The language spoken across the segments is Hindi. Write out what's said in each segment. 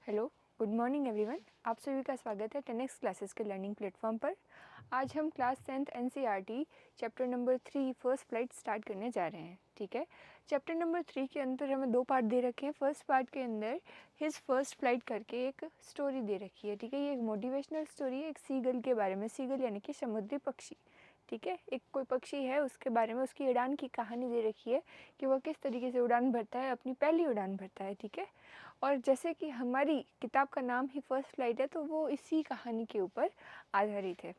Hello, good morning everyone. आप सभी का स्वागत है 10x क्लासेस के लर्निंग प्लेटफॉर्म पर। आज हम class 10th NCERT chapter number 3 first flight start करने जा रहे हैं। ठीक है, चैप्टर नंबर 3 के अंदर हमें 2 पार्ट दे रखे हैं। फर्स्ट पार्ट के अंदर हिज फर्स्ट फ्लाइट करके एक स्टोरी दे रखी है। ठीक है, ये एक मोटिवेशनल स्टोरी है, एक सीगल के बारे में। सीगल यानी कि समुद्री पक्षी। ठीक है, एक कोई पक्षी है, उसके बारे में उसकी उड़ान की कहानी दे रखी है कि वह किस तरीके से उड़ान भरता है, अपनी पहली उड़ान भरता है। ठीक है, और जैसे कि हमारी किताब का नाम ही फर्स्ट फ्लाइट है, तो वो इसी कहानी के ऊपर आधारित है।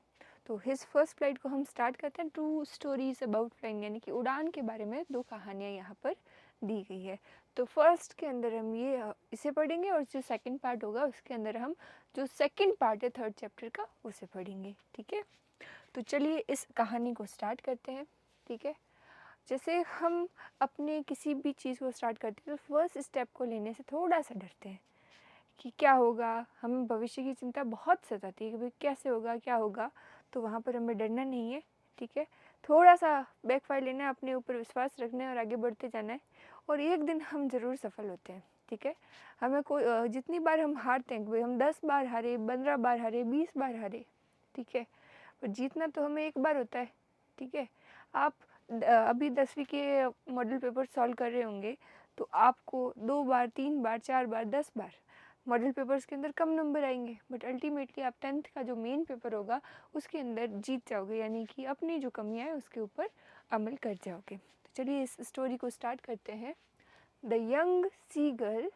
तो हिज फर्स्ट फ्लाइट को हम स्टार्ट करते हैं। 2 स्टोरीज अबाउट फ्लाइंग, यानी कि उड़ान के बारे में 2 कहानियाँ यहाँ पर दी गई है। तो फर्स्ट के अंदर हम ये इसे पढ़ेंगे, और जो सेकंड पार्ट होगा उसके अंदर हम जो सेकंड पार्ट है 3rd चैप्टर का उसे पढ़ेंगे। ठीक है, तो चलिए इस कहानी को स्टार्ट करते हैं। ठीक है, जैसे हम अपने किसी भी चीज़ को स्टार्ट करते हैं तो फर्स्ट स्टेप को लेने से थोड़ा सा डरते हैं कि क्या होगा। हमें भविष्य की चिंता बहुत सताती है कि भाई कैसे होगा, क्या होगा। तो वहाँ पर हमें डरना नहीं है। ठीक है, थोड़ा सा बैकफायर लेना है, अपने ऊपर विश्वास रखना है और आगे बढ़ते जाना है, और एक दिन हम ज़रूर सफल होते हैं। ठीक है, हमें कोई जितनी बार हम हारते हैं, भाई हम 10 बार हारे, 15 बार हारे, 20 बार हारे, ठीक है, पर जीतना तो हमें एक बार होता है। ठीक है, आप अभी 10वीं के मॉडल पेपर सॉल्व कर रहे होंगे, तो आपको 2 बार, 3 बार, 4 बार, 10 बार मॉडल पेपर्स के अंदर कम नंबर आएंगे, बट अल्टीमेटली आप 10th का जो मेन पेपर होगा उसके अंदर जीत जाओगे, यानी कि अपनी जो कमियां हैं उसके ऊपर अमल कर जाओगे। तो चलिए इस स्टोरी को स्टार्ट करते हैं। The young seagull,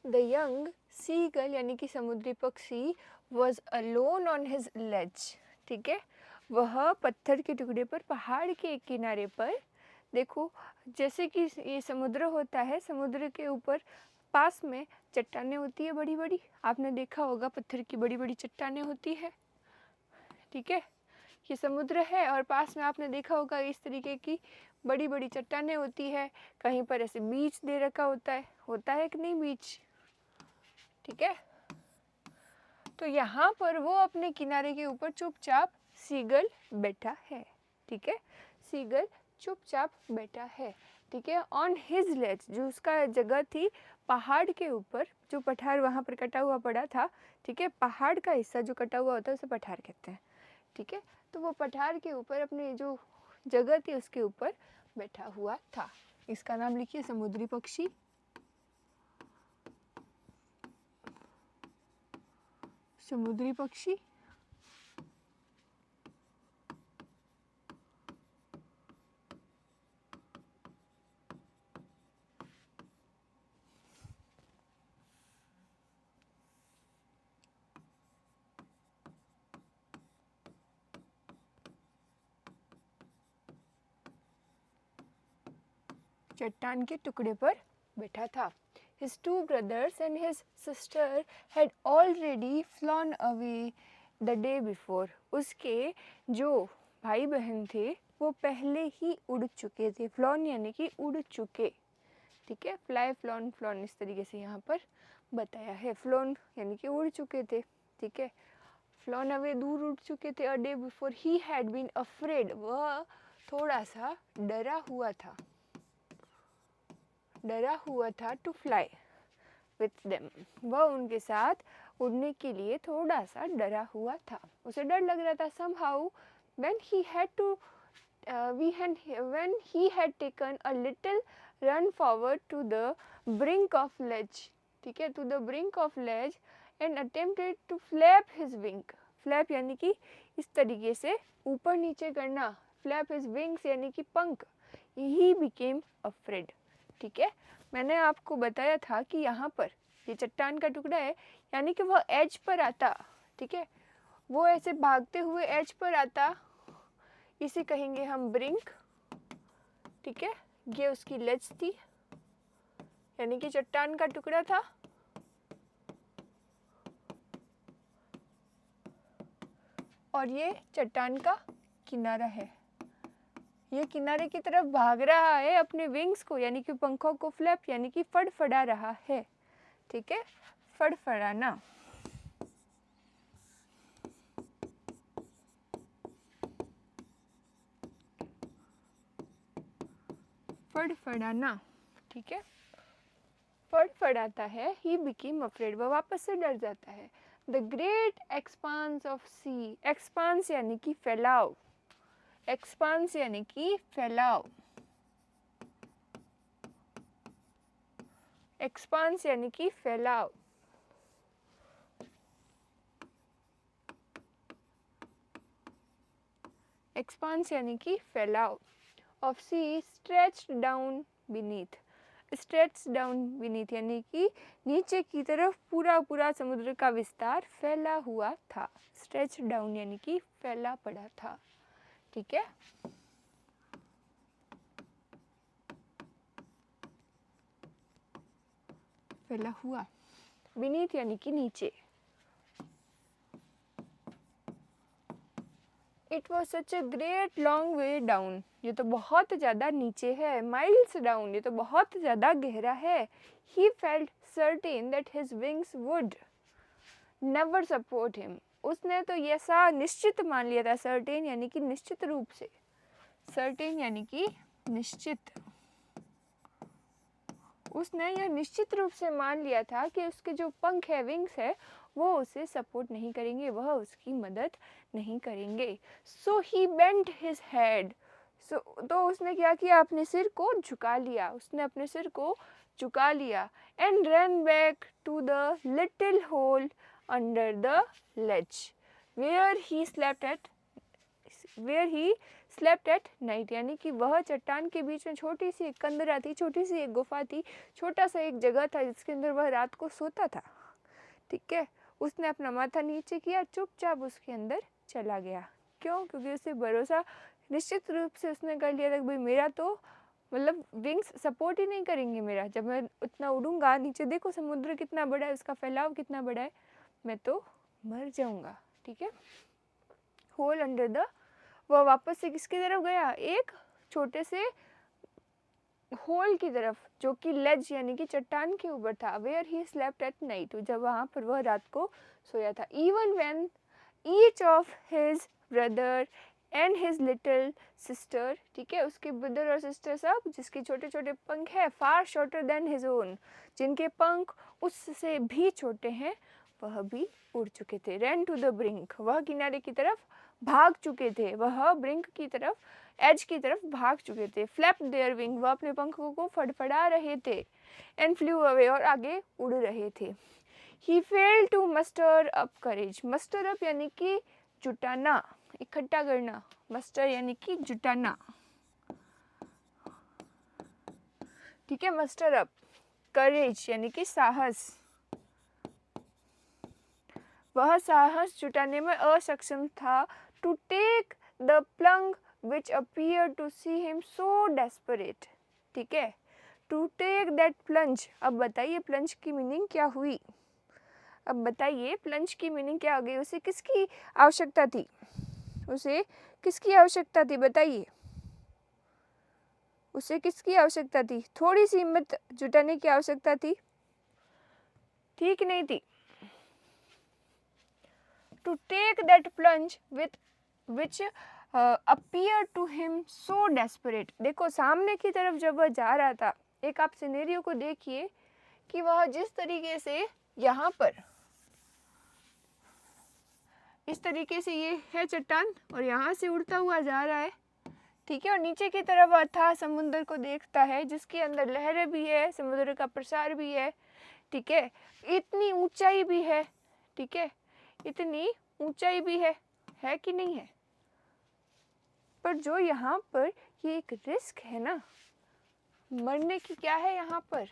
the young seagull यानी कि समुद्री पक्षी was alone on his ledge. ठीक है, वह पत्थर के टुकड़े पर पहाड़ के एक किनारे पर, देखो जैसे कि ये समुद्र होता है, समुद्र के ऊपर पास में चट्टानें होती है बड़ी बड़ी। आपने देखा होगा पत्थर की बड़ी बड़ी चट्टानें होती है। ठीक है, ये समुद्र है और पास में आपने देखा होगा इस तरीके की बड़ी बड़ी चट्टानें होती है। कहीं पर ऐसे बीच दे रखा होता है कि नहीं बीच। ठीक है, तो यहाँ पर वो अपने किनारे के ऊपर चुपचाप सीगल बैठा है। ठीक है, सीगल चुपचाप बैठा है। ठीक है, ऑन हिज लेज, जो उसका जगह थी पहाड़ के ऊपर, जो पठार वहाँ पर कटा हुआ पड़ा था। ठीक है, पहाड़ का हिस्सा जो कटा हुआ होता है उसे पठार कहते हैं। ठीक है, तो वो पठार के ऊपर अपनी जो जगह थी उसके ऊपर बैठा हुआ था। इसका नाम लिखिए समुद्री पक्षी। समुद्री पक्षी। चट्टान के टुकड़े पर बैठा था। His 2 brothers and his sister had already flown away the day before. उसके जो भाई बहन थे वो पहले ही उड़ चुके थे। फ्लॉन यानी कि उड़ चुके। ठीक है, फ्लाई, फ्लॉन, फ्लॉन इस तरीके से यहाँ पर बताया है। फ्लोन यानी कि उड़ चुके थे। ठीक है, फ्लॉन अवे दूर उड़ चुके थे। A day before he had been afraid, वह थोड़ा सा डरा हुआ था, टू फ्लाई विथ देम। वह उनके साथ उड़ने के लिए थोड़ा सा डरा हुआ था, उसे डर लग रहा था। somehow when he had to when he had taken a little run forward to the brink of ledge, ठीक है, to the brink of ledge and attempted to flap his wing. flap यानी कि इस तरीके से ऊपर नीचे करना, flap his wings यानी कि पंख। he became afraid। ठीक है, मैंने आपको बताया था कि यहाँ पर ये चट्टान का टुकड़ा है, यानी कि वह एज पर आता। ठीक है, वो ऐसे भागते हुए एज पर आता, इसे कहेंगे हम ब्रिंक। ठीक है, ये उसकी लेज थी, यानी कि चट्टान का टुकड़ा था। और ये चट्टान का किनारा है, ये किनारे की तरफ भाग रहा है अपने विंग्स को, यानी कि पंखों को फ्लैप यानी कि फड़फड़ा रहा है। ठीक है, फड़फड़ाना। फड़फड़ाना। ठीक है, फड़फड़ाता है, he became afraid, वह वापस से डर जाता है। The great expanse of sea, expanse यानी कि फैलाव, expanse यानी कि फैलाव, expanse यानी कि फैलाव, expanse यानी कि फैलाव, of sea stretched down beneath, stretch down beneath यानी कि नीचे की तरफ पूरा पूरा समुद्र का विस्तार फैला हुआ था। स्ट्रेच डाउन यानी कि फैला पड़ा था। ठीक है, फैला हुआ, बीनीथ यानी कि नीचे। It was such a great long way down, ये तो बहुत ज़्यादा नीचे है। माइल्स डाउन, ये तो बहुत ज़्यादा गहरा है। He felt certain that his wings would never support him, उसने तो ऐसा निश्चित मान लिया था। सर्टेन यानी कि निश्चित रूप से, सर्टेन यानी कि निश्चित, उसने यह निश्चित रूप से मान लिया था कि उसके जो पंख है, विंग्स है, वो उसे सपोर्ट नहीं करेंगे, वह उसकी मदद नहीं करेंगे। सो ही बेंट हिज हेड, तो उसने क्या किया, अपने सिर को झुका लिया, उसने अपने सिर को झुका लिया। And run back to the little hole under the ledge where he slept at night, यानी कि वह चट्टान के बीच में छोटी सी एक कंदरा थी, छोटी सी एक गुफा थी, छोटा सा एक जगह था जिसके अंदर वह रात को सोता था। ठीक है, उसने अपना माथा नीचे किया, चुपचाप उसके अंदर चला गया। क्यों? क्योंकि उसे भरोसा निश्चित रूप से उसने कर लिया था कि भाई मेरा तो मतलब विंग्स सपोर्ट ही नहीं करेंगे मेरा, जब मैं उतना उड़ूंगा नीचे, देखो समुद्र कितना बड़ा है, उसका फैलाव कितना बड़ा है, मैं तो मर जाऊंगा। ठीक है, होल अंडर द, वह वापस से किसकी तरफ गया, एक छोटे से होल की तरफ जो कि लेज यानी कि चट्टान के ऊपर था। Where he slept at night, जब वहाँ पर वह रात को सोया था। Even when each of his brother and his little sister, ठीक है, उसके ब्रदर और सिस्टर सब जिसके छोटे छोटे पंख है, फार शॉर्टर देन हिज ओन, जिनके पंख उससे भी छोटे हैं, वह भी उड़ चुके थे। रैन टू द ब्रिंक, वह किनारे की तरफ भाग चुके थे, वह ब्रिंक की तरफ, एज की तरफ भाग चुके थे। फ्लैप देयर विंग, वह अपने पंखों को फड़फड़ा रहे थे। एंड फ्लू अवे, और आगे उड़ रहे थे। He failed to muster up courage, muster up यानी कि जुटाना, इकट्ठा करना, मस्टर यानी कि जुटाना। ठीक है, मस्टर अप, करेज यानी कि साहस, वह साहस जुटाने में असक्षम था। To take the plunge which appeared to see him so desperate, ठीक है, to take that plunge। अब बताइए प्लंज की मीनिंग क्या हुई, अब बताइए प्लंज की मीनिंग क्या हो गई। उसे किसकी आवश्यकता थी, उसे किसकी आवश्यकता थी, बताइए, उसे किसकी आवश्यकता थी, थोड़ी सी हिम्मत जुटाने की आवश्यकता थी, ठीक नहीं थी। To take that plunge with which appeared to him so desperate, देखो सामने की तरफ जब वह जा रहा था, एक आप सिनेरियो को देखिए कि वह जिस तरीके से यहाँ पर इस तरीके से ये है चट्टान और यहाँ से उड़ता हुआ जा रहा है, ठीक है, और नीचे की तरफ वह अथाह समुद्र को देखता है जिसके अंदर लहरें भी है, समुद्र का प्रसार भी है, ठीक है, इतनी ऊंचाई भी है, ठीक है, इतनी ऊंचाई भी है कि नहीं है। पर जो यहाँ पर ये एक रिस्क है ना, मरने की क्या है, यहाँ पर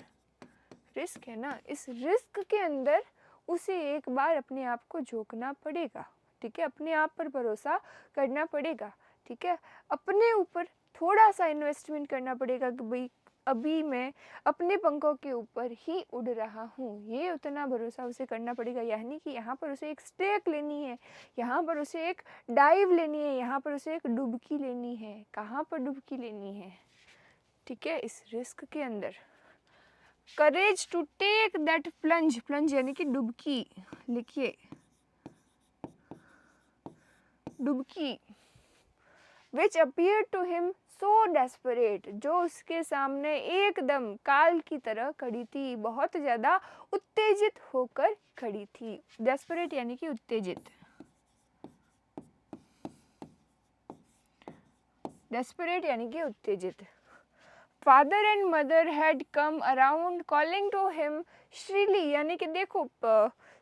रिस्क है ना, इस रिस्क के अंदर उसे एक बार अपने आप को झोंकना पड़ेगा। ठीक है, अपने आप पर भरोसा करना पड़ेगा। ठीक है, अपने ऊपर थोड़ा सा इन्वेस्टमेंट करना पड़ेगा कि भाई अभी मैं अपने पंखों के ऊपर ही उड़ रहा हूँ, ये उतना भरोसा उसे करना पड़ेगा। यानी कि यहाँ पर उसे एक स्टेक लेनी है, यहाँ पर उसे एक डाइव लेनी है, यहाँ पर उसे एक डुबकी लेनी है। कहाँ पर डुबकी लेनी है, ठीक है, इस रिस्क के अंदर। Courage to take that plunge, plunge यानी कि डुबकी, लिखिए डुबकी। which appeared to him so desperate, जो उसके सामने एकदम काल की तरह खड़ी थी, बहुत ज़्यादा उत्तेजित होकर खड़ी थी। desperate यानी कि उत्तेजित, desperate यानी कि उत्तेजित। Father and mother had come around calling to him shrilly, यानी कि देखो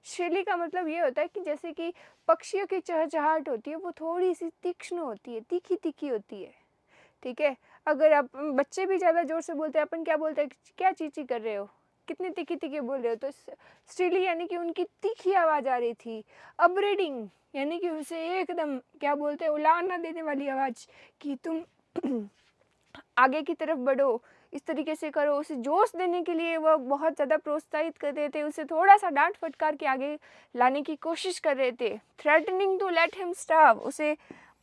श्रीली का मतलब ये होता है कि जैसे कि पक्षियों की चहचहाट होती है वो थोड़ी सी तीक्ष्ण होती है, तीखी तीखी होती है, ठीक है। अगर आप बच्चे भी ज़्यादा ज़ोर से बोलते हैं, अपन क्या बोलते हैं, क्या चींची कर रहे हो, कितनी तीखी तीखी बोल रहे हो, तो श्रीली यानी कि उनकी तीखी आवाज़ आ रही थी। अपब्रीडिंग यानी कि उसे एकदम क्या बोलते हैं, उलाहना देने वाली आवाज़ कि तुम आगे की तरफ बढ़ो, इस तरीके से करो, उसे जोश देने के लिए वह बहुत ज़्यादा प्रोत्साहित कर रहे थे, उसे थोड़ा सा डांट फटकार के आगे लाने की कोशिश कर रहे थे। Threatening to let him starve, उसे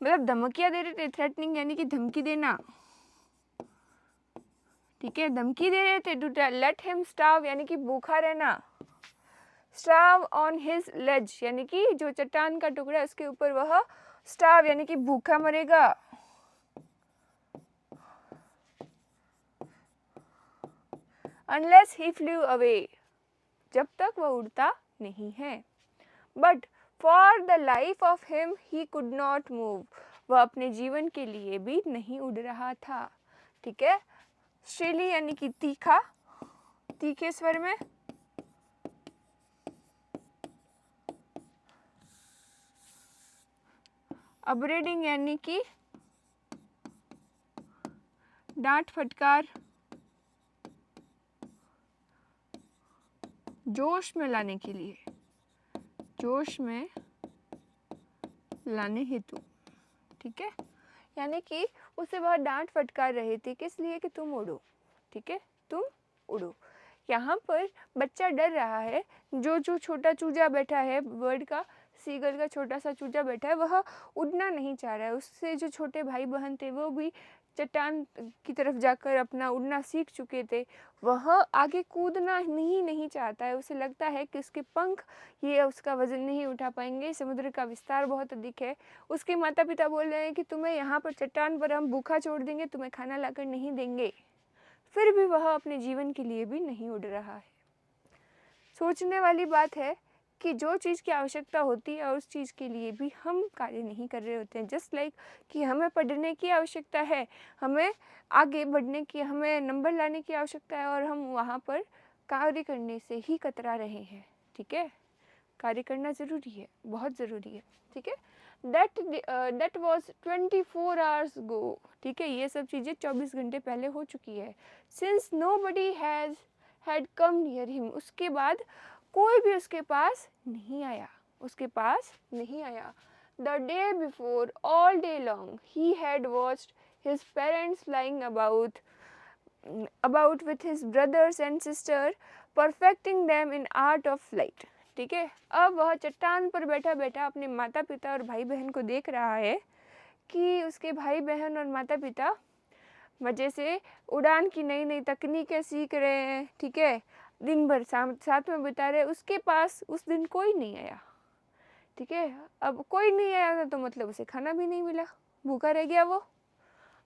मतलब धमकियाँ दे रहे थे। थ्रेटनिंग यानी कि धमकी देना, ठीक है, धमकी दे रहे थे। टू लेट हिम स्टार्व यानी कि भूखा रहना। स्टार्व ऑन हिज लेज यानी कि जो चट्टान का टुकड़ा है उसके ऊपर वह स्टार्व यानी कि भूखा मरेगा। Unless he flew away, जब तक वह उड़ता नहीं है। But for the life of him he could not move, वह अपने जीवन के लिए भी नहीं उड़ रहा था, ठीक है। श्रीली यानी कि तीखा, तीखे स्वर में। अपब्रीडिंग यानी कि डांट फटकार, जोश में लाने के लिए, जोश में लाने हेतु, ठीक है। यानी कि उसे वह डांट फटकार रहे थे, किस लिए, कि तुम उड़ो, ठीक है, तुम उड़ो। यहाँ पर बच्चा डर रहा है, जो छोटा चूजा बैठा है, बर्ड का, सीगल का छोटा सा चूजा बैठा है, वह उड़ना नहीं चाह रहा है। उससे जो छोटे भाई बहन थे वो भी चट्टान की तरफ जाकर अपना उड़ना सीख चुके थे, वह आगे कूदना नहीं चाहता है। उसे लगता है कि उसके पंख ये उसका वजन नहीं उठा पाएंगे, समुद्र का विस्तार बहुत अधिक है। उसके माता पिता बोल रहे हैं कि तुम्हें यहाँ पर चट्टान पर हम भूखा छोड़ देंगे, तुम्हें खाना लाकर नहीं देंगे, फिर भी वह अपने जीवन के लिए भी नहीं उड़ रहा है। सोचने वाली बात है कि जो चीज़ की आवश्यकता होती है और उस चीज़ के लिए भी हम कार्य नहीं कर रहे होते हैं। जस्ट लाइक कि हमें पढ़ने की आवश्यकता है, हमें आगे बढ़ने की, हमें नंबर लाने की आवश्यकता है, और हम वहाँ पर कार्य करने से ही कतरा रहे हैं, ठीक है। कार्य करना ज़रूरी है, बहुत ज़रूरी है, ठीक है। that was 24 hours ago, ठीक है। ये सब चीज़ें 24 घंटे पहले हो चुकी है। since nobody had come near him, उसके बाद कोई भी उसके पास नहीं आया, उसके पास नहीं आया। The day before, all day long, he had watched his parents lying about with his brothers and sister, perfecting them in art of flight, ठीक है। अब वह चट्टान पर बैठा बैठा अपने माता पिता और भाई बहन को देख रहा है कि उसके भाई बहन और माता पिता मज़े से उड़ान की नई नई तकनीकें सीख रहे हैं, ठीक है, दिन भर साथ में बिता रहे। उसके पास उस दिन कोई नहीं आया, ठीक है। अब कोई नहीं आया तो मतलब उसे खाना भी नहीं मिला, भूखा रह गया वो।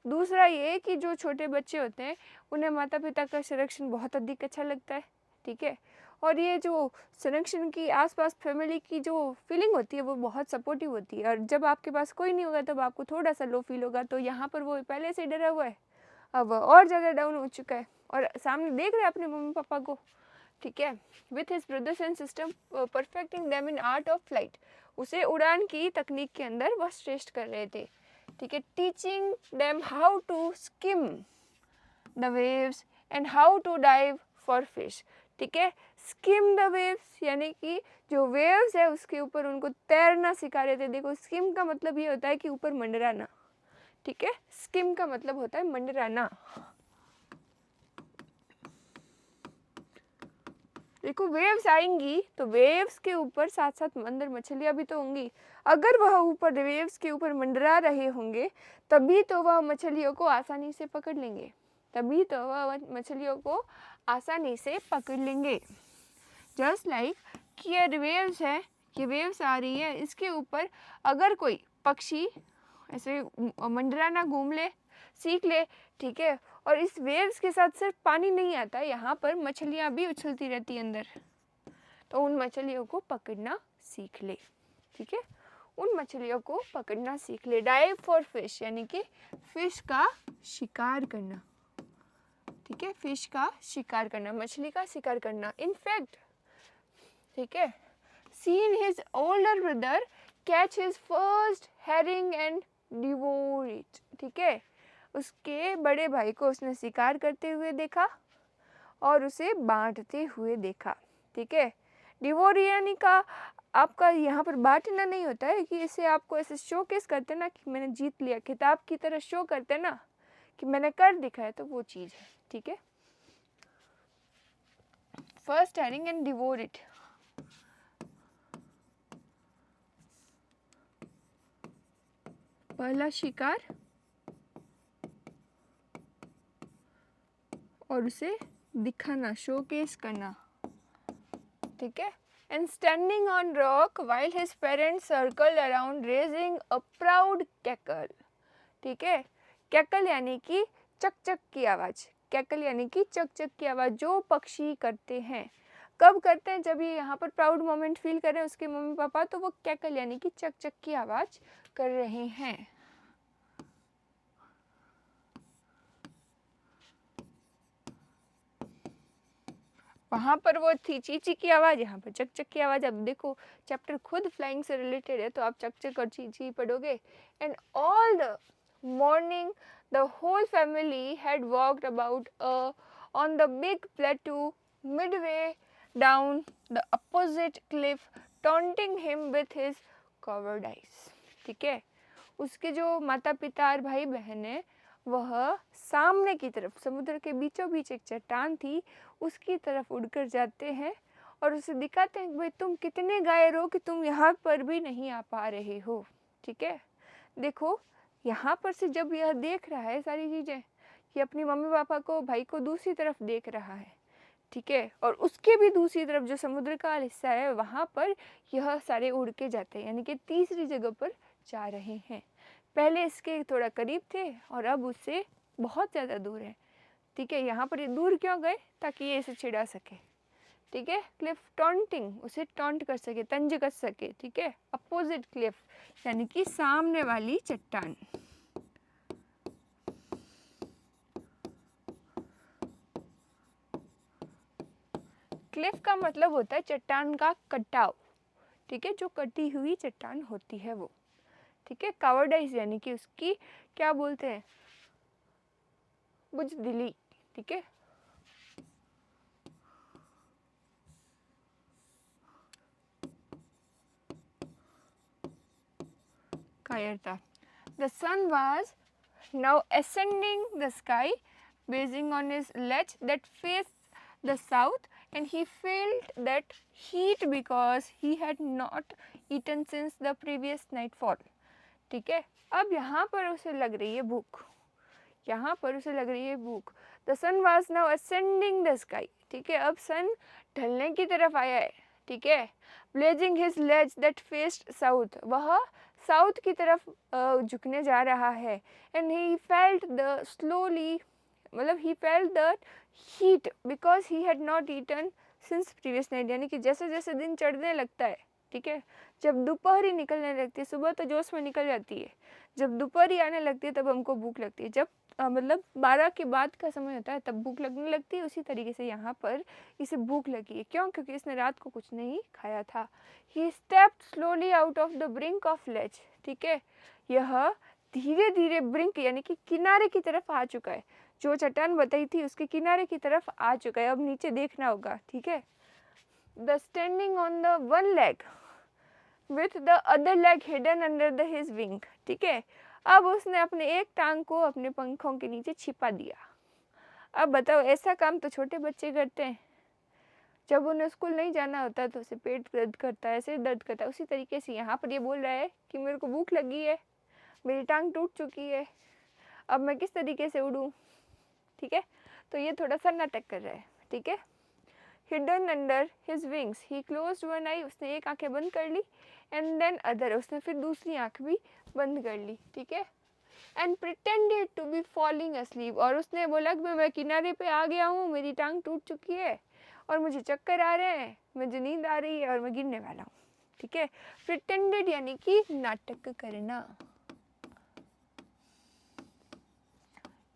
दूसरा ये कि जो छोटे बच्चे होते हैं उन्हें माता पिता का संरक्षण बहुत अधिक अच्छा लगता है, ठीक है। और ये जो संरक्षण की आसपास फैमिली की जो फीलिंग होती है वो बहुत सपोर्टिव होती है। और जब आपके पास कोई नहीं होगा तब आपको थोड़ा सा लो फील होगा। तो यहाँ पर वो पहले से डरा हुआ है, अब और ज़्यादा डाउन हो चुका है और सामने देख रहे हैं अपने मम्मी पापा को, ठीक है। With his brothers and system perfecting them in art of flight, उसे उड़ान की तकनीक के अंदर वह श्रेष्ठ कर रहे थे, ठीक है। Teaching them how to skim the waves and how to dive for fish, ठीक है। स्किम द वेव्स यानी कि जो वेव्स है उसके ऊपर उनको तैरना सिखा रहे थे। देखो स्किम का मतलब ये होता है कि ऊपर मंडराना, ठीक है। स्किम का मतलब होता है मंडराना। देखो वेव्स आएंगी तो वेव्स के ऊपर साथ साथ अंदर मछलियाँ भी तो होंगी। अगर वह ऊपर वेव्स के ऊपर मंडरा रहे होंगे तभी तो वह मछलियों को आसानी से पकड़ लेंगे, तभी तो वह मछलियों को आसानी से पकड़ लेंगे। जस्ट लाइक कि ये वेव्स है, ये वेव्स आ रही है, इसके ऊपर अगर कोई पक्षी ऐसे मंडराना घूम ले, सीख ले, ठीक है। और इस वेव्स के साथ सिर्फ पानी नहीं आता, यहाँ पर मछलियाँ भी उछलती रहती है अंदर, तो उन मछलियों को पकड़ना सीख ले, ठीक है। उन मछलियों को पकड़ना सीख ले। डाइव फॉर फिश यानी कि फिश का शिकार करना, ठीक है, फिश का शिकार करना, मछली का शिकार करना। इनफैक्ट, ठीक है, seen his older brother catch his first herring and devour it, ठीक है। उसके बड़े भाई को उसने शिकार करते हुए देखा और उसे बांटते हुए देखा, ठीक है। डिवोर यानी का आपका यहाँ पर बांटना नहीं होता है कि इसे आपको ऐसे शोकेस करते ना कि मैंने जीत लिया, किताब की तरह शो करते ना कि मैंने कर दिखाया, तो वो चीज़ है, ठीक है। First herring and devour it, पहला शिकार और उसे दिखाना, शोकेस करना, ठीक है। And standing on rock while his parents circle around raising a proud cackle, ठीक है। कैकल यानी कि चक चक की आवाज़, कैकल यानी कि चक चक की आवाज़ जो पक्षी करते हैं। कब करते हैं? जब ये यहाँ पर प्राउड मोमेंट फील कर रहे हैं उसके मम्मी पापा, तो वो कैकल यानी कि चक चक की आवाज़ कर रहे हैं। वहाँ पर वो थी चीची की आवाज़, यहाँ पर चक चक की आवाज़। अब देखो चैप्टर खुद फ्लाइंग से रिलेटेड है, तो आप चक चक और चीची पढ़ोगे। And all the morning the whole family had walked about on the big plateau midway down the opposite cliff taunting him with his cowardice, ठीक है। उसके जो माता पिता और भाई बहन है, वह सामने की तरफ समुद्र के बीचों बीच एक चट्टान थी, उसकी तरफ उड़कर जाते हैं और उसे दिखाते हैं कि भाई तुम कितने घायल हो कि तुम यहाँ पर भी नहीं आ पा रहे हो, ठीक है। देखो यहाँ पर से जब यह देख रहा है सारी चीज़ें, ये अपनी मम्मी पापा को, भाई को दूसरी तरफ देख रहा है, ठीक है। और उसके भी दूसरी तरफ जो समुद्र का हिस्सा है वहाँ पर यह सारे उड़ के जाते हैं, यानी कि तीसरी जगह पर जा रहे हैं। पहले इसके थोड़ा करीब थे और अब उससे बहुत ज़्यादा दूर है, ठीक है। यहाँ पर ये दूर क्यों गए? ताकि ये इसे चिढ़ा सके, ठीक है। क्लिफ टॉन्टिंग, उसे टॉन्ट कर सके, तंज कर सके, ठीक है। अपोजिट क्लिफ यानी कि सामने वाली चट्टान। क्लिफ का मतलब होता है चट्टान का कटाव, ठीक है, जो कटी हुई चट्टान होती है वो, ठीक है। कावर्डाइज यानी कि उसकी क्या बोलते हैं, बुजदिली, ठीक है। कायरता। The sun was now ascending the sky, basing on his ledge that faced the south, and he felt that heat because he had not eaten since the previous nightfall, ठीक है। अब यहाँ पर उसे लग रही है भूख, यहाँ पर उसे लग रही है भूख। The sun was now ascending the sky, ठीक है। अब सन ढलने की तरफ आया है, ठीक है। Blazing his ledge that faced south, वह साउथ की तरफ झुकने जा रहा है। And he felt the slowly, मतलब he felt the heat because he had not eaten since previous night, यानी कि जैसे जैसे दिन चढ़ने लगता है, ठीक है, जब दोपहरी निकलने लगती है, सुबह तो जोश में निकल जाती है, जब दोपहरी आने लगती है तब हमको भूख लगती है, जब मतलब 12 के बाद का समय होता है तब भूख लगने लगती है। उसी तरीके से यहाँ पर इसे भूख लगी है, क्यों? क्योंकि इसने रात को कुछ नहीं खाया था। He stepped slowly out of the brink of ledge, ठीक है। यह धीरे धीरे ब्रिंक यानी कि किनारे की तरफ आ चुका है, जो चट्टान बताई थी उसके किनारे की तरफ आ चुका है, अब नीचे देखना होगा, ठीक है। The standing on the one leg with the other leg hidden under the his wing, ठीक है। अब उसने अपने एक टांग को अपने पंखों के नीचे छिपा दिया। अब बताओ, ऐसा काम तो छोटे बच्चे करते हैं, जब उन्हें स्कूल नहीं जाना होता तो उसे पेट दर्द करता है, सिर दर्द करता है। उसी तरीके से यहाँ पर ये बोल रहा है कि मेरे को भूख लगी है, मेरी टांग टूट चुकी है, अब मैं किस तरीके से उड़ूँ, ठीक है। तो ये थोड़ा सा नाटक कर रहा है, ठीक है। हिडन अंडर हिज विंग्स ही क्लोज्ड वन आई, उसने एक आंखें बंद कर ली, एंड देन अदर, उसने फिर दूसरी आंख भी बंद कर ली, ठीक है। And pretended to be falling asleep, और उसने बोला कि मैं किनारे पे आ गया हूँ, मेरी टांग टूट चुकी है और मुझे चक्कर आ रहे हैं, मुझे नींद आ रही है और मैं गिरने वाला हूँ, ठीक है। प्रिटेंडेड यानी कि नाटक करना,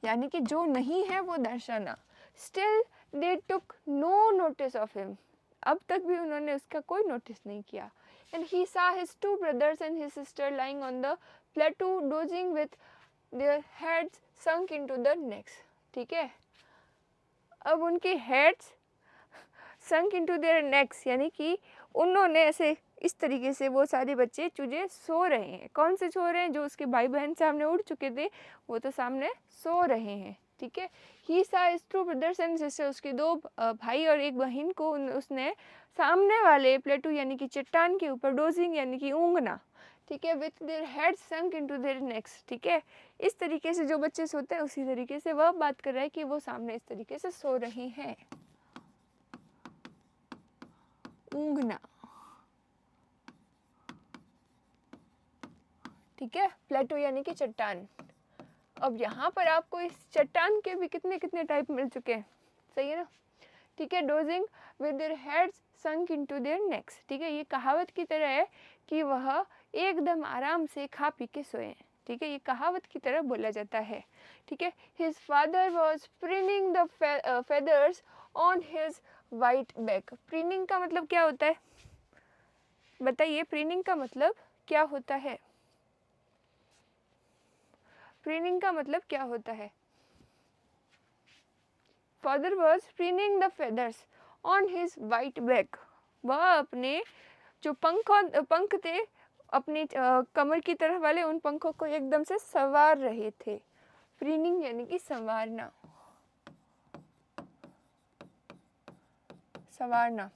यानी कि जो नहीं है वो दर्शाना। Still they took no notice of him, अब तक भी उन्होंने उसका कोई नोटिस नहीं किया। And he saw his two brothers and his sister lying on the प्लेटू dosing with their heads sunk into the next, ठीक है। अब उनके heads sunk into their next, यानी कि उन्होंने ऐसे इस तरीके से वो सारे बच्चे चूजे सो रहे हैं। कौन से सो रहे हैं? जो उसके भाई बहन सामने उड़ चुके थे वो तो सामने सो रहे हैं, ठीक है। He saw his two brothers and sister, उसके दो भाई और एक बहन को उसने सामने वाले प्लेटू यानी कि चट्टान के ऊपर डोजिंग यानी कि ऊँघना, ठीक है, with their head sunk into their next, ठीक है। इस तरीके से जो बच्चे सोते हैं उसी तरीके से वह बात कर रहा है कि वो सामने इस तरीके से सो रहे हैं, ऊँघना, ठीक है। प्लेटो यानी कि चट्टान। अब यहाँ पर आपको इस चट्टान के भी कितने कितने टाइप मिल चुके हैं, सही है ना, ठीक है। Dosing with their heads sunk into their next, ठीक है। ये कहावत की तरह है कि वह एकदम आराम से खा पी के सोए हैं, ठीक है। ये कहावत की तरह बोला जाता है, ठीक है। His father was preening the feathers on his white back. Preening का मतलब क्या होता है बताइए, प्रिनिंग का मतलब क्या होता है? प्रीनिंग का मतलब क्या होता है? Father was preening the feathers on his white back, वह अपने जो पंख थे अपनी कमर की तरफ वाले उन पंखों को एकदम से संवार रहे थे। प्रीनिंग यानी कि संवारना, संवारना,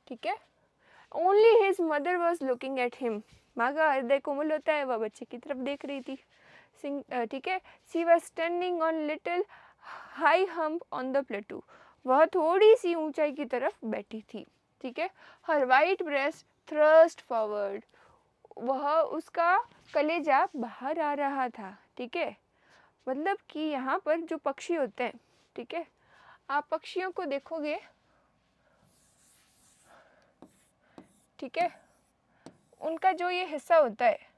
ठीक है। Only his mother was looking at him, माँ का हृदय कोमल होता है, वह बच्चे की तरफ देख रही थी, ठीक है। She was standing on little high hump on the plateau, वह थोड़ी सी ऊंचाई की तरफ बैठी थी, ठीक है। हर वाइट ब्रेस्ट थ्रस्ट फॉरवर्ड, वह उसका कलेजा बाहर आ रहा था, ठीक है। मतलब कि यहाँ पर जो पक्षी होते हैं, ठीक है, आप पक्षियों को देखोगे, ठीक है, उनका जो ये हिस्सा होता है,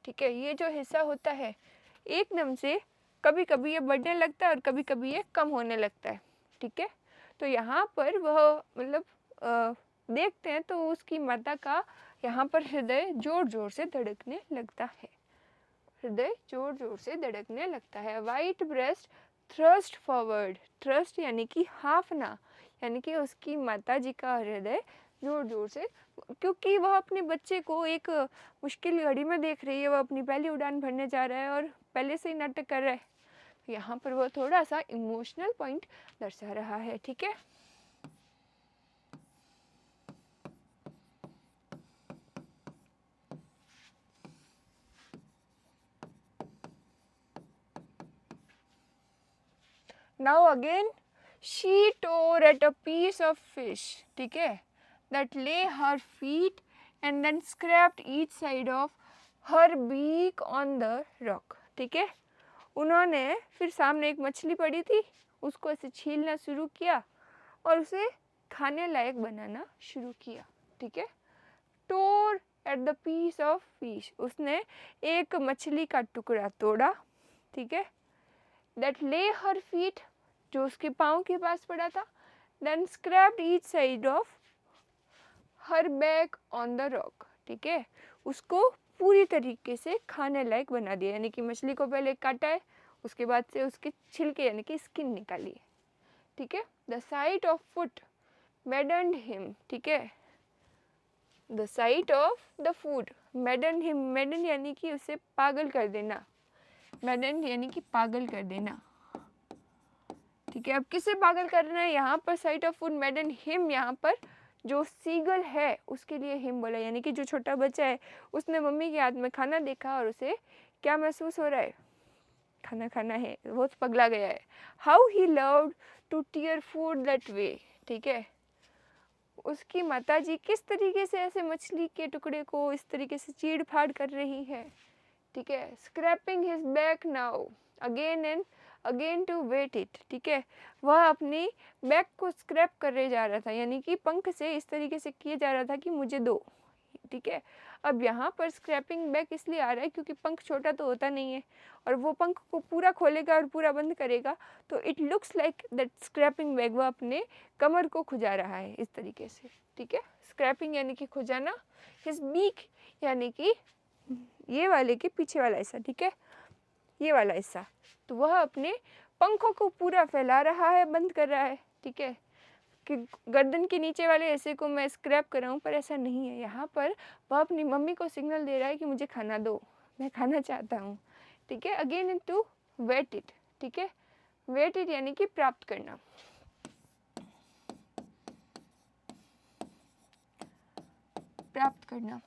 ठीक है, ये जो हिस्सा होता है एकदम से कभी कभी ये बढ़ने लगता है और कभी कभी ये कम होने लगता है, ठीक है। तो यहाँ पर वह मतलब देखते हैं तो उसकी माता का यहाँ पर हृदय जोर जोर से धड़कने लगता है, हृदय जोर जोर से धड़कने लगता है। White breast thrust forward, thrust यानी कि हाफना, यानी कि उसकी माता जी का हृदय जोर जोर से, क्योंकि वह अपने बच्चे को एक मुश्किल घड़ी में देख रही है, वह अपनी पहली उड़ान भरने जा रहा है और पहले से ही नाटक कर रहा है, तो यहाँ पर वह थोड़ा सा इमोशनल पॉइंट दर्शा रहा है, ठीक है। Now again she tore at a piece of fish, ठीक है, that lay her feet and then scraped each side of her beak on the rock, ठीक है। उन्होंने फिर सामने एक मछली पड़ी थी, उसको ऐसे छीलना शुरू किया और उसे खाने लायक बनाना शुरू किया, ठीक है। Tore at the piece of fish, उसने एक मछली का टुकड़ा तोड़ा, ठीक है। दैट ले हर फीट, जो उसके पाँव के पास पड़ा था, then scraped each side of her back on the rock, ठीक है, उसको पूरी तरीके से खाने लायक बना दिया, यानी कि मछली को पहले काटा है, उसके बाद से उसके छिलके यानी कि स्किन निकाली है, ठीक है। The site of foot मैडन्ड him, ठीक है, the site of the food मैडन्ड him, मैडन यानी कि उसे पागल कर देना, मैडन यानी कि पागल कर देना, ठीक है। अब किसे पागल करना है यहाँ पर? साइट ऑफ फूड मैडन हिम, यहाँ पर जो सीगल है उसके लिए हिम बोला, यानी कि जो छोटा बच्चा है उसने मम्मी के हाथ में खाना देखा और उसे क्या महसूस हो रहा है? खाना खाना है, वो पगला गया है। How he loved to tear food that way, ठीक है, उसकी माताजी किस तरीके से ऐसे मछली के टुकड़े को इस तरीके से चीड़ फाड़ कर रही है, ठीक है। Scraping his back now again and again to whet it, ठीक है। वह अपनी बैक को स्क्रैप करे जा रहा था, यानी कि पंख से इस तरीके से किए जा रहा था कि मुझे दो, ठीक है। अब यहाँ पर स्क्रैपिंग बैक इसलिए आ रहा है क्योंकि पंख छोटा तो होता नहीं है, और वो पंख को पूरा खोलेगा और पूरा बंद करेगा तो it looks like that scraping back, वह अपने कमर को खुजा रहा है इस तरीके से, ठीक है। स्क्रैपिंग यानी कि खुजाना, हिज बीक यानी कि ये वाले के पीछे वाला हिस्सा, ठीक है, ये वाला हिस्सा। तो वह अपने पंखों को पूरा फैला रहा है, बंद कर रहा है, ठीक है, कि गर्दन के नीचे वाले हिस्से को मैं स्क्रैप कर रहा हूँ, पर ऐसा नहीं है। यहाँ पर वह अपनी मम्मी को सिग्नल दे रहा है कि मुझे खाना दो, मैं खाना चाहता हूँ, ठीक है। Again in to whet it, ठीक है। वेट इट यानी कि प्राप्त करना, प्राप्त करना।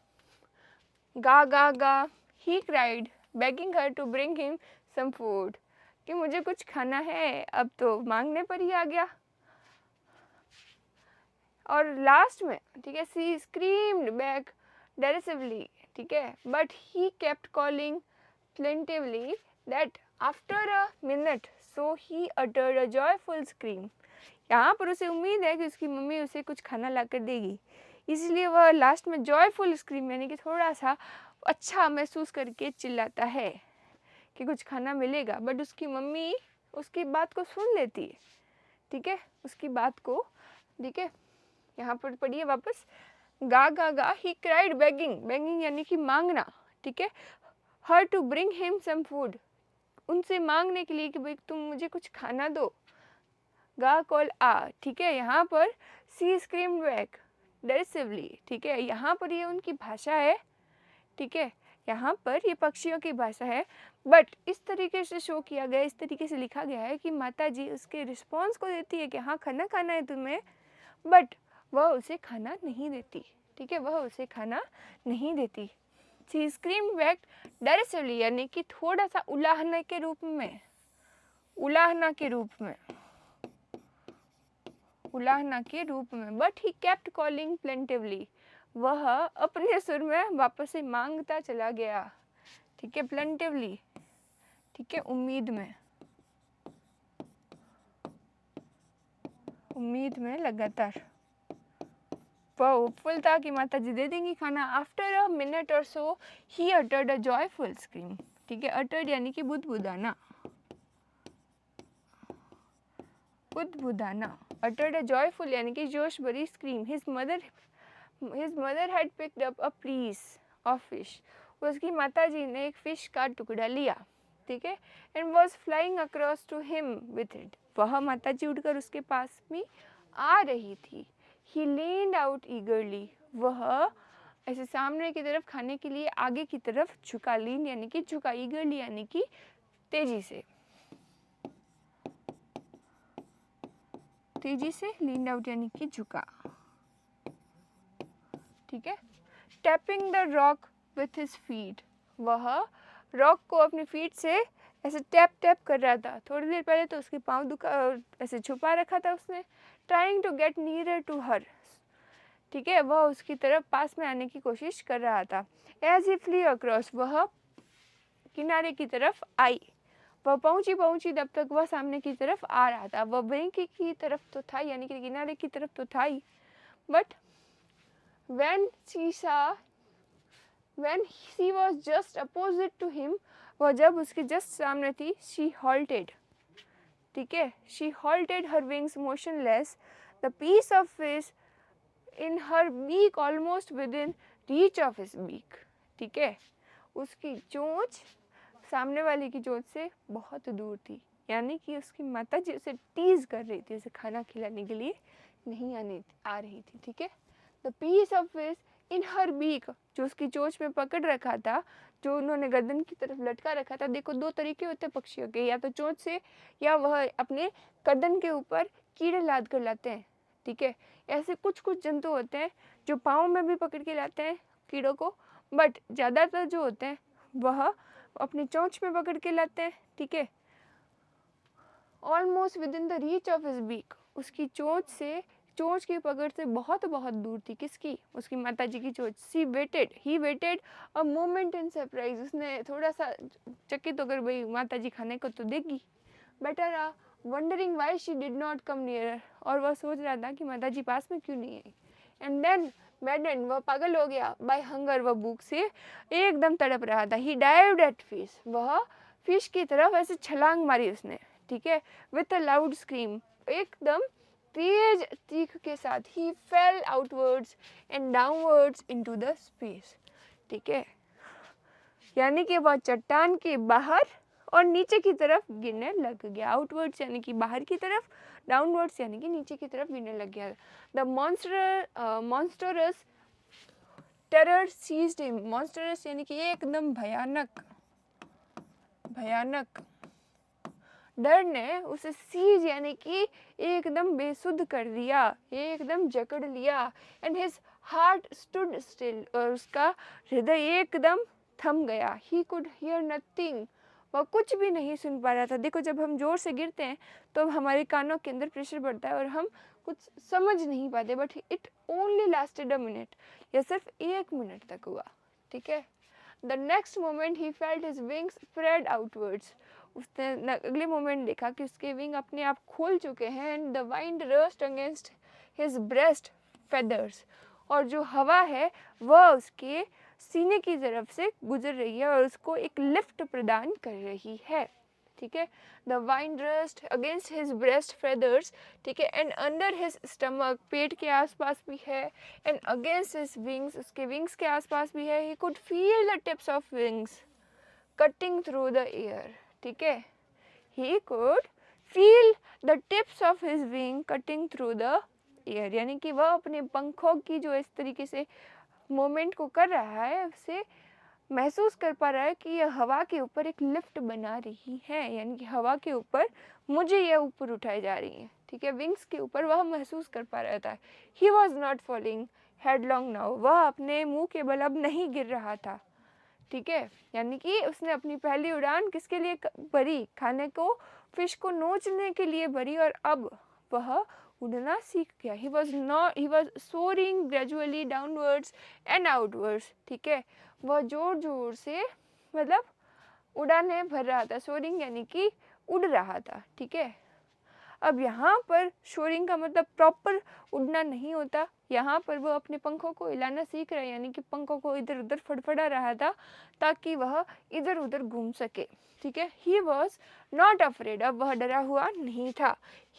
Ga ga ga he cried begging her to bring him some food, कि मुझे कुछ खाना है। अब तो मांगने पर ही आ गया। और लास्ट में, ठीक है, सी स्क्रीम्ड बैक derisively, ठीक है, but he kept calling plaintively that after a minute so he uttered a joyful scream। यहाँ पर उसे उम्मीद है कि उसकी मम्मी उसे कुछ खाना ला कर देगी, इसलिए वह लास्ट में जॉयफुल स्क्रीम यानी कि थोड़ा सा अच्छा महसूस करके चिल्लाता है कि कुछ खाना मिलेगा। बट उसकी मम्मी उसकी बात को सुन लेती है, ठीक है, उसकी बात को, ठीक है। यहाँ पर पढ़िए वापस, गा ga ga he cried begging, begging यानी कि मांगना, ठीक है, her to bring him some food, उनसे मांगने के लिए कि भाई तुम मुझे कुछ खाना दो। गा कॉल आ, ठीक है, यहाँ पर सी स्क्रीम बैक डेरिसिवली, ठीक है, यहाँ पर ये उनकी भाषा है, ठीक है, यहाँ पर ये पक्षियों की भाषा है। बट इस तरीके से शो किया गया, इस तरीके से लिखा गया है कि माता जी उसके रिस्पॉन्स को देती है कि हाँ खाना खाना है तुम्हें, बट वह उसे खाना नहीं देती, ठीक है, वह उसे खाना नहीं देती। शी स्क्रीम बैक डेरिसिवली यानी कि थोड़ा सा उलाहना के रूप में, उलाहना के रूप में, उलाहना के रूप में। But he kept calling plaintively, वह अपने सुर में वापस से मांगता चला गया, ठीक है, प्लेंटिवली, ठीक है, उम्मीद में, उम्मीद में लगातार। वह होपफुल था कि माता जी दे देंगी खाना। After a minute or so he uttered a joyful scream, ठीक है, अटर्ड यानी कि बुदबुदाना, बुदबुदाना, अटर्ड अ जॉयफुल यानी कि जोश भरी scream. His mother had picked up a piece of fish, उसकी माता जी ने एक फिश का टुकड़ा लिया, ठीक है, and was flying across to him with it, वह माता जी उड़कर उसके पास में आ रही थी। ही लीन्ड आउट ईगरली, वह ऐसे सामने की तरफ खाने के लिए आगे की तरफ झुका, लीन यानी कि झुका, ईगरली यानी कि तेजी से, तेजी से, लीन्ड आउट यानी कि झुका, ठीक है। Tapping the rock with his feet, वह रॉक को अपनी फीट से ऐसे टैप टैप कर रहा था। थोड़ी देर पहले तो उसके पाँव दुखा ऐसे छुपा रखा था उसने। Trying to get nearer to her, ठीक है, वह उसकी तरफ पास में आने की कोशिश कर रहा था। एज ही फ्ली अक्रॉस, वह किनारे की तरफ आई, वह पहुंची तब तक वह सामने की तरफ आ रहा था। वह बैंक की तरफ तो था, यानी कि किनारे की तरफ तो था ही, but when she was just opposite to him, वह जब उसके जस्ट सामने थी, she halted, ठीक है, she halted her wings motionless, the piece of fish in her beak almost within reach of his beak, ठीक है, उसकी चोंच सामने वाले की चोंच से बहुत दूर थी, यानी कि उसकी माता जी उसे टीज कर रही थी, उसे खाना खिलाने के लिए नहीं आ रही थी, ठीक है। The piece of fish in her beak, जो उसकी चोंच में पकड़ रखा था, जो उन्होंने गर्दन की तरफ लटका रखा था। देखो दो तरीके होते हैं पक्षियों के, या तो चोंच से या वह अपने गर्दन के ऊपर कीड़े लाद कर लाते हैं, ठीक है। ऐसे कुछ कुछ जंतु होते हैं जो पाँव में भी पकड़ के लाते हैं कीड़ों को, बट ज़्यादातर जो होते हैं वह अपनी चोंच में पकड़ के लाते हैं, ठीक है। Almost within the reach of his beak, उसकी चोंच से चोंच की पकड़ से बहुत बहुत दूर थी। किसकी? उसकी माताजी की चोंच। He waited a moment in surprise. उसने थोड़ा सा चकित होकर, भाई माताजी खाने को तो देगी, बेटर रहा। Wondering why she did not come near, और वह सोच रहा था कि माताजी पास में क्यों नहीं आई। एंड देन मैडन, वह पागल हो गया, बाय हंगर, वह भूख से एकदम तड़प रहा था। ही डाइव्ड एट फिश, वह फिश की तरफ ऐसे छलांग मारी उसने, ठीक है, विथ अ लाउड स्क्रीम, एकदम तेज चीख के साथ। He fell outwards and downwards into the space, ठीक है, यानी कि वह चट्टान के बाहर और नीचे की तरफ गिरने लग गया। आउटवर्ड्स यानी कि बाहर की तरफ, डाउनवर्ड्स यानी कि नीचे की तरफ गिरने लग गया। The monstrous terror seized him. Monstrous यानी कि एकदम भयानक, भयानक डर ने उसे सीज यानी कि एकदम बेसुध कर दिया, एकदम जकड़ लिया। And his heart stood still, और उसका हृदय एकदम थम गया। ही कुड हियर नथिंग, वह कुछ भी नहीं सुन पा रहा था। देखो, जब हम जोर से गिरते हैं तो हमारे कानों के अंदर प्रेशर बढ़ता है और हम कुछ समझ नहीं पाते, but it only lasted a minute, यह सिर्फ 1 मिनट तक हुआ, ठीक है। The next moment he felt his wings spread outwards, उसने अगले मोमेंट देखा कि उसके विंग अपने आप खोल चुके हैं। And the wind rust against his breast feathers, और जो हवा है वह उसके सीने की तरफ से गुजर रही है और उसको एक लिफ्ट प्रदान कर रही है, ठीक है। The wind rust against his breast feathers, ठीक है, एंड अंडर हिज स्टमक, पेट के आसपास भी है, एंड अगेंस्ट हिज विंग्स, उसके विंग्स के आसपास भी है। He could feel the tips of wings cutting through the air, ठीक है, he could feel the tips of his wing cutting through the air, यानी कि वह अपने पंखों की जो इस तरीके से मोमेंट को कर रहा है, उसे महसूस कर पा रहा है कि यह हवा के ऊपर एक लिफ्ट बना रही है, यानी कि हवा के ऊपर मुझे यह ऊपर उठाई जा रही है, ठीक है, विंग्स के ऊपर वह महसूस कर पा रहा था। He was not falling headlong now, वह अपने मुंह के बल अब नहीं गिर रहा था, ठीक है, यानी कि उसने अपनी पहली उड़ान किसके लिए भरी? खाने को, फिश को नोचने के लिए भरी, और अब वह उड़ना सीख गया। He was soaring gradually downwards and outwards, ठीक है, वह जोर जोर से मतलब उड़ानें भर रहा था। सोरिंग यानी कि उड़ रहा था, ठीक है। अब यहाँ पर शोरिंग का मतलब प्रॉपर उड़ना नहीं होता, यहाँ पर वो अपने पंखों को हिलाना सीख रहा है, यानी कि पंखों को इधर उधर फड़फड़ा रहा था ताकि वह इधर उधर घूम सके, ठीक है। ही वॉज नॉट अफ्रेड, अब वह डरा हुआ नहीं था।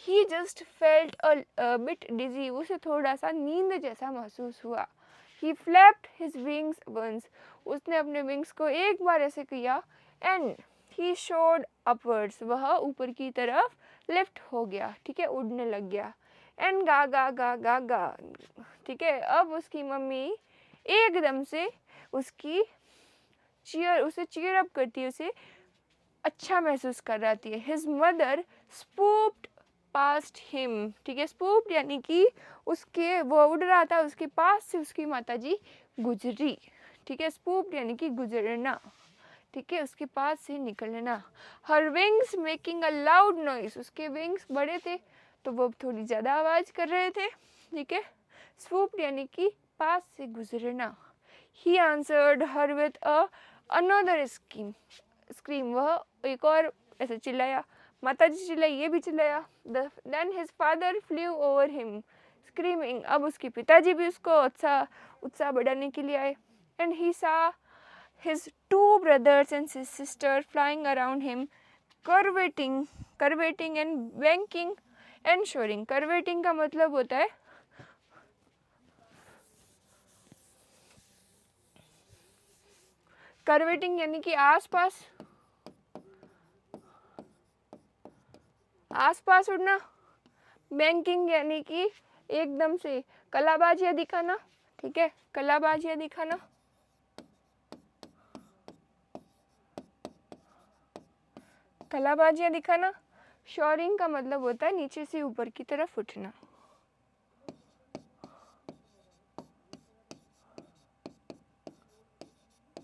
ही जस्ट फेल्ट अ बिट डिजी, उसे थोड़ा सा नींद जैसा महसूस हुआ। ही फ्लैप्ड हिज विंग्स वंस, उसने अपने विंग्स को एक बार ऐसे किया। एंड ही शोड अपवर्ड्स, वह ऊपर की तरफ लिफ्ट हो गया, ठीक है, उड़ने लग गया। एंड गा गा गा गा गा, ठीक है, अब उसकी मम्मी एकदम से उसे चीयर अप करती है, उसे अच्छा महसूस कराती है। हिज मदर स्पूप्ड पास्ट हिम, ठीक है, स्पूप्ड यानी कि उसके, वो उड़ रहा था, उसके पास से उसकी माताजी गुजरी, ठीक है, स्पूप्ड यानी कि गुजरना, ठीक है, उसके पास से निकलना। हर wings making a loud noise, उसके विंग्स बड़े थे तो वो थोड़ी ज़्यादा आवाज़ कर रहे थे, ठीक है। स्वूप यानी कि पास से गुजरना। He answered her with a another scream, वह एक और ऐसे चिल्लाया, माता जी चिल्लाई, ये भी चिल्लाया। Then his father flew over him screaming, अब उसके पिताजी भी उसको उत्साह बढ़ाने के लिए आए। एंड ही सा his two brothers and his sister flying around him, curvating and banking and shoring. Curvating का मतलब होता है curvating यानी कि आसपास उड़ना, बैंकिंग यानी कि एकदम से कलाबाजियाँ दिखाना, ठीक है, कलाबाजियाँ दिखाना। कलाबाजियाँ दिखाना। शोरिंग का मतलब होता है नीचे से ऊपर की तरफ उठना।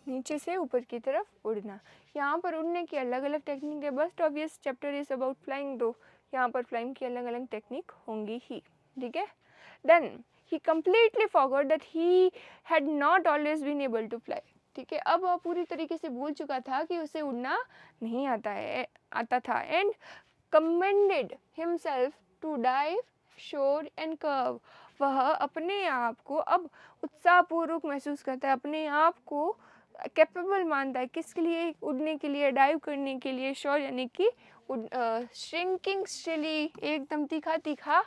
नीचे से ऊपर की तरफ उड़ना। यहाँ पर उड़ने की अलग अलग टेक्निक है। Bust obvious chapter is about flying, दो यहाँ पर फ्लाइंग की अलग अलग टेक्निक होंगी ही, ठीक है। Then he completely forgot that he had not always been able to fly. ठीक है, अब वह पूरी तरीके से भूल चुका था कि उसे उड़ना नहीं आता था। And commended himself to dive, shore and curve। वह अपने आप को अब उत्साहपूर्वक महसूस करता है, अपने आप को कैपेबल मानता है किसके लिए, उड़ने के लिए, डाइव करने के लिए, शोर यानी कि श्रिंकिंग स्टिली, एकदम तीखा तीखा।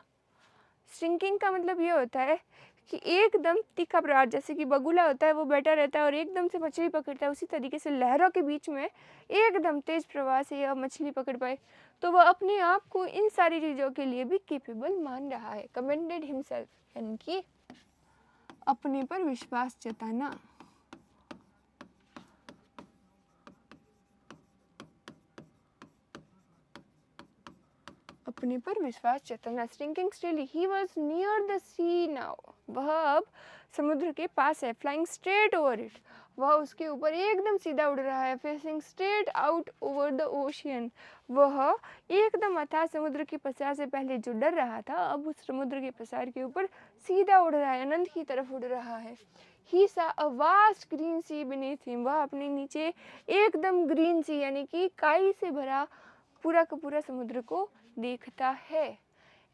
श्रिंकिंग का मतलब ये होता है कि एकदम तीखा प्रहार, जैसे कि बगुला होता है वो बैठा रहता है और एकदम से मछली पकड़ता है, उसी तरीके से लहरों के बीच में एकदम तेज प्रवाह से यह मछली पकड़ पाए। तो वह अपने आप को इन सारी चीज़ों के लिए भी केपेबल मान रहा है। कमेंडेड हिमसेल्फ यानी कि अपने पर विश्वास जताना। अपने पर विश्वास जताना। Shrinking still, he was near the sea now. वह अब समुद्र के पास है। फ्लाइंग स्ट्रेट ओवर इट, वह उसके ऊपर एकदम सीधा उड़ रहा है। Facing straight out over the ocean, वह एकदम अथाह समुद्र के पसार से पहले जो डर रहा था अब उस समुद्र के पसार के ऊपर सीधा उड़ रहा है, अनंत की तरफ उड़ रहा है। He saw a vast green sea beneath him, वह अपने नीचे एकदम ग्रीन सी यानी कि काई से भरा पूरा का पूरा समुद्र को देखता है।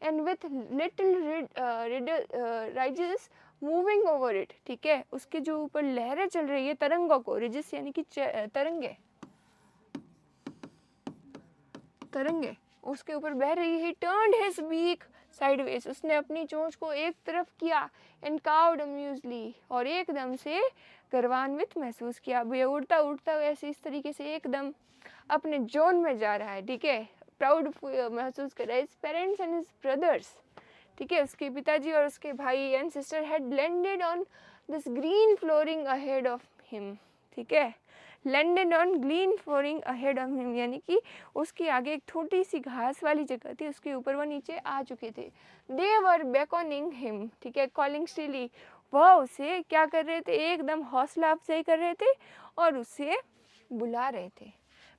And with little rises moving over it. ठीक है, उसके जो ऊपर लहरें चल रही है, तरंगों को, रिजिस यानी कि तरंगे उसके ऊपर बह रही है। टर्न्ड हिज बीक साइडवेज, उसने अपनी चोंच को एक तरफ किया। एंड काउड अम्यूजली, और एकदम से गर्वान्वित महसूस किया। ये उड़ता उड़ता ऐसे इस तरीके से एकदम अपने जोन में जा रहा है। ठीक है, प्राउड महसूस कर रहा है। His parents and his brothers, ठीक है, उसके पिताजी और उसके भाई and sister had landed on this green flooring ahead of him. ठीक है, landed on green flooring ahead of him यानी कि उसके आगे एक छोटी सी घास वाली जगह थी, उसके ऊपर वो नीचे आ चुके थे। दे वर बेकॉनिंग हिम, ठीक है, कॉलिंग स्टिली, वह उसे क्या कर रहे थे, एकदम हौसला अफजाई कर रहे थे और उसे बुला रहे थे।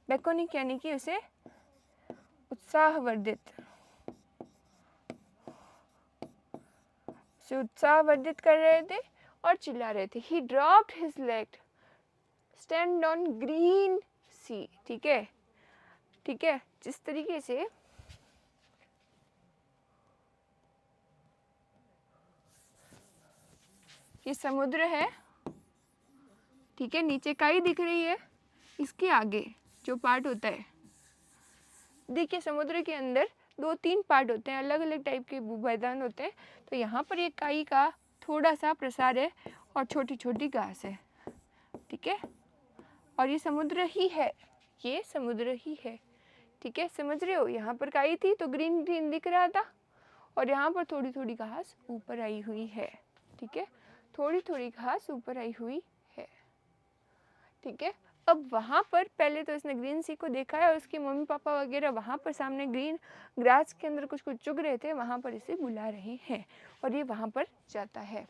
बेकॉनिंग यानी कि उसे उत्साहवर्धित कर रहे थे और चिल्ला रहे थे। He dropped his leg stand on green sea. ठीक है, ठीक है, जिस तरीके से ये समुद्र है, ठीक है, नीचे काई दिख रही है, इसके आगे जो पार्ट होता है, देखिए समुद्र के अंदर 2-3 पार्ट होते हैं, अलग अलग टाइप के मैदान होते हैं। तो यहाँ पर एक काई का थोड़ा सा प्रसार है और छोटी छोटी घास है। ठीक है, और ये समुद्र ही है, ये समुद्र ही है। ठीक है, समझ रहे हो, यहाँ पर काई थी तो ग्रीन ग्रीन दिख रहा था और यहाँ पर थोड़ी थोड़ी घास ऊपर आई हुई है। ठीक है, थोड़ी थोड़ी घास ऊपर आई हुई है। ठीक है, अब वहाँ पर पहले तो इसने ग्रीन सी को देखा है और उसके मम्मी पापा वगैरह वहाँ पर सामने ग्रीन ग्रास के अंदर कुछ कुछ चुग रहे थे, वहाँ पर इसे बुला रहे हैं और ये वहाँ पर जाता है।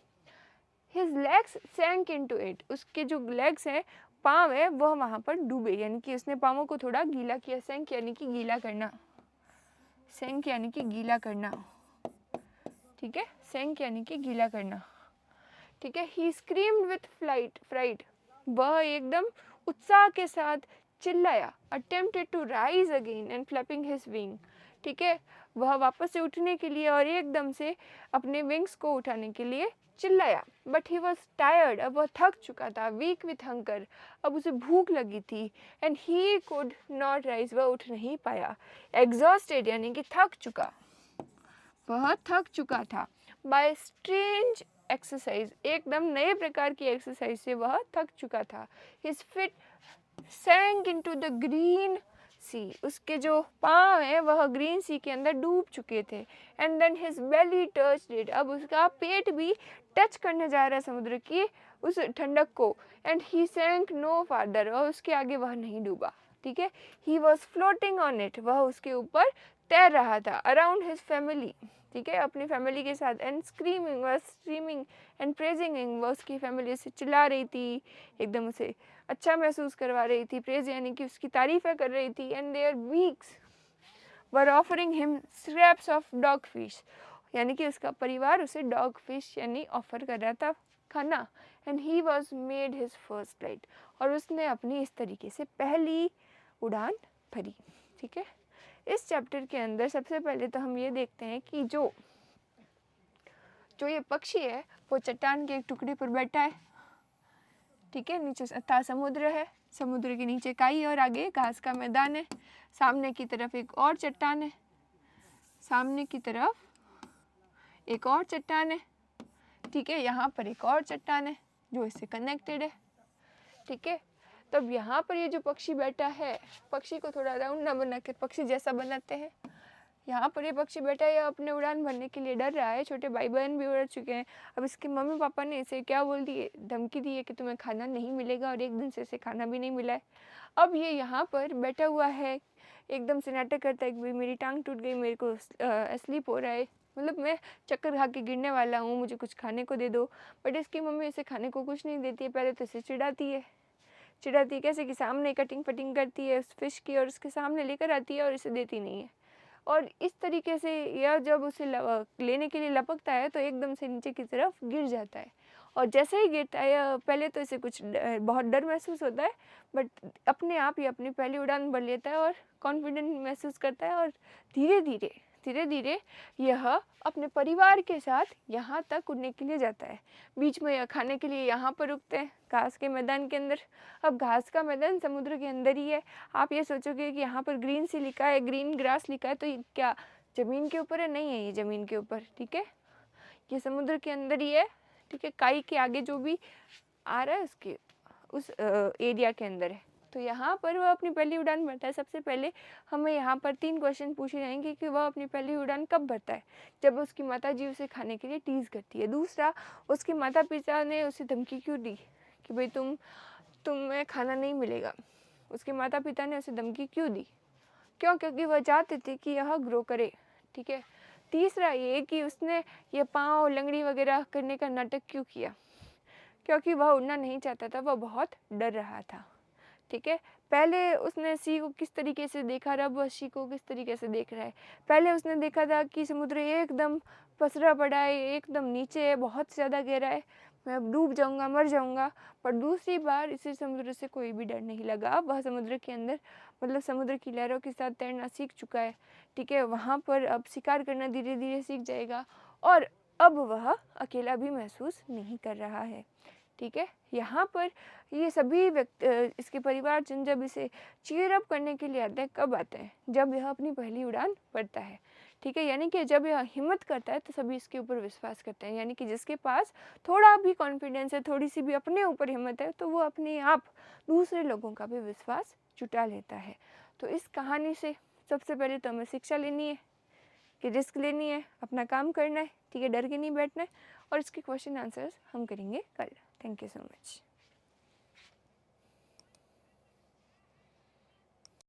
His legs sank into it, उसके जो लेग्स हैं, पाँव है, वह वहाँ पर डूबे, यानी कि उसने पाँवों को थोड़ा गीला किया। सैंक यानी कि गीला करना, सैंक यानी कि गीला करना। ठीक है, सैंक यानी कि गीला करना। ठीक है, he screamed with fright, वह एकदम उत्साह के साथ चिल्लाया। attempted to rise again and flapping his wing, ठीक है, वह वापस से उठने के लिए और एकदम से अपने विंग्स को उठाने के लिए चिल्लाया। बट ही वॉज टायर्ड, अब वह थक चुका था। वीक विथ हंगर, अब उसे भूख लगी थी। And he could not rise, वह उठ नहीं पाया। एग्जॉस्टेड यानी कि थक चुका, वह थक चुका था। बाय स्ट्रेंज एक्सरसाइज, एकदम नए प्रकार की एक्सरसाइज से वह थक चुका था। His feet sank into the green sea, उसके जो पाँव हैं वह ग्रीन सी के अंदर डूब चुके थे। And then his belly touched it, अब उसका पेट भी टच करने जा रहा है समुद्र की उस ठंडक को। एंड ही सैंक नो फार्दर, और उसके आगे वह नहीं डूबा। ठीक है, he was floating on it, वह उसके ऊपर तैर रहा था। अराउंड हिज फैमिली, ठीक है, अपनी फैमिली के साथ। एंड स्क्रीमिंग, वह स्ट्रीमिंग एंड प्रेजिंग हिम, वह उसकी फैमिली से चिल्ला रही थी, एकदम उसे अच्छा महसूस करवा रही थी। प्रेज यानी कि उसकी तारीफें कर रही थी। And their beaks were offering him scraps of dog fish, यानी कि उसका परिवार उसे डॉग फिश यानी ऑफर कर रहा था खाना। And he was made his first flight, और उसने अपनी इस तरीके से पहली उड़ान भरी। ठीक है, इस चैप्टर के अंदर सबसे पहले तो हम ये देखते हैं कि जो ये पक्षी है वो चट्टान के एक टुकड़े पर बैठा है। ठीक है, नीचे अथाह समुद्र है, समुद्र के नीचे काई और आगे घास का मैदान है। सामने की तरफ एक और चट्टान है, सामने की तरफ एक और चट्टान है। ठीक है, यहाँ पर एक और चट्टान है जो इससे कनेक्टेड है। ठीक है, तब यहाँ पर ये जो पक्षी बैठा है, पक्षी को थोड़ा राउंड ना बना के पक्षी जैसा बनाते हैं। यहाँ पर ये पक्षी बैठा है, अपने उड़ान भरने के लिए डर रहा है। छोटे भाई बहन भी उड़ चुके हैं। अब इसके मम्मी पापा ने इसे क्या बोल दिए, धमकी दी है कि तुम्हें खाना नहीं मिलेगा, और एक दिन से इसे खाना भी नहीं मिला है। अब ये यहाँ पर बैठा हुआ है, एकदम से नाटक करता है कि भाई मेरी टांग टूट गई, मेरे को स्लीप हो रहा है, मतलब मैं चक्कर खा के गिरने वाला हूँ, मुझे कुछ खाने को दे दो। बट इसकी मम्मी इसे खाने को कुछ नहीं देती है। पहले तो इसे चिढ़ाती है कैसे कि सामने कटिंग फटिंग करती है उस फिश की, और उसके सामने लेकर आती है और इसे देती नहीं है। और इस तरीके से यह जब उसे लेने के लिए लपकता है तो एकदम से नीचे की तरफ गिर जाता है। और जैसे ही गिरता है, पहले तो इसे कुछ बहुत डर महसूस होता है, बट अपने आप ही अपनी पहली उड़ान भर लेता है और कॉन्फिडेंट महसूस करता है। और धीरे धीरे यह अपने परिवार के साथ यहाँ तक उड़ने के लिए जाता है। बीच में यह खाने के लिए यहाँ पर रुकते हैं घास के मैदान के अंदर। अब घास का मैदान समुद्र के अंदर ही है। आप ये सोचोगे कि यहाँ पर ग्रीन सी लिखा है, ग्रीन ग्रास लिखा है, तो ये क्या ज़मीन के ऊपर है? नहीं है ये ज़मीन के ऊपर। ठीक है, ये समुद्र के अंदर ही है। ठीक है, काई के आगे जो भी आ रहा है उसके उस एरिया के अंदर है। तो यहाँ पर वह अपनी पहली उड़ान भरता है। सबसे पहले हमें यहाँ पर 3 क्वेश्चन पूछे जाएंगे कि वह अपनी पहली उड़ान कब भरता है, जब उसकी माताजी उसे खाने के लिए टीज़ करती है। दूसरा, उसके माता पिता ने उसे धमकी क्यों दी कि भाई तुम्हें खाना नहीं मिलेगा। उसके माता पिता ने उसे धमकी क्यों दी? क्योंकि वह चाहते थे कि यह ग्रो करे। ठीक है, तीसरा ये कि उसने ये पाँव लंगड़ी वगैरह करने का नाटक क्यों किया? क्योंकि वह उड़ना नहीं चाहता था, वह बहुत डर रहा था। ठीक है, पहले उसने सी को किस तरीके से देखा, अब वह सी को किस तरीके से देख रहा है। पहले उसने देखा था कि समुद्र एकदम पसरा पड़ा है, एकदम नीचे है, बहुत ज़्यादा गहरा है, मैं अब डूब जाऊंगा, मर जाऊंगा। पर दूसरी बार इसे समुद्र से कोई भी डर नहीं लगा। अब वह समुद्र के अंदर, मतलब समुद्र की लहरों के साथ तैरना सीख चुका है। ठीक है, वहाँ पर अब शिकार करना धीरे धीरे सीख जाएगा, और अब वह अकेला भी महसूस नहीं कर रहा है। ठीक है, यहाँ पर ये सभी इसके परिवारजन जब इसे चीयर अप करने के लिए आते हैं, कब आते हैं? जब यह अपनी पहली उड़ान भरता है। ठीक है, यानी कि जब यह हिम्मत करता है तो सभी इसके ऊपर विश्वास करते हैं। यानी कि जिसके पास थोड़ा भी कॉन्फिडेंस है, थोड़ी सी भी अपने ऊपर हिम्मत है, तो वो अपने आप दूसरे लोगों का भी विश्वास जुटा लेता है। तो इस कहानी से सबसे पहले तो हमें शिक्षा लेनी है कि रिस्क लेनी है, अपना काम करना है। ठीक है, डर के नहीं बैठना है। और इसके क्वेश्चन आंसर्स हम करेंगे कल। Thank you so much.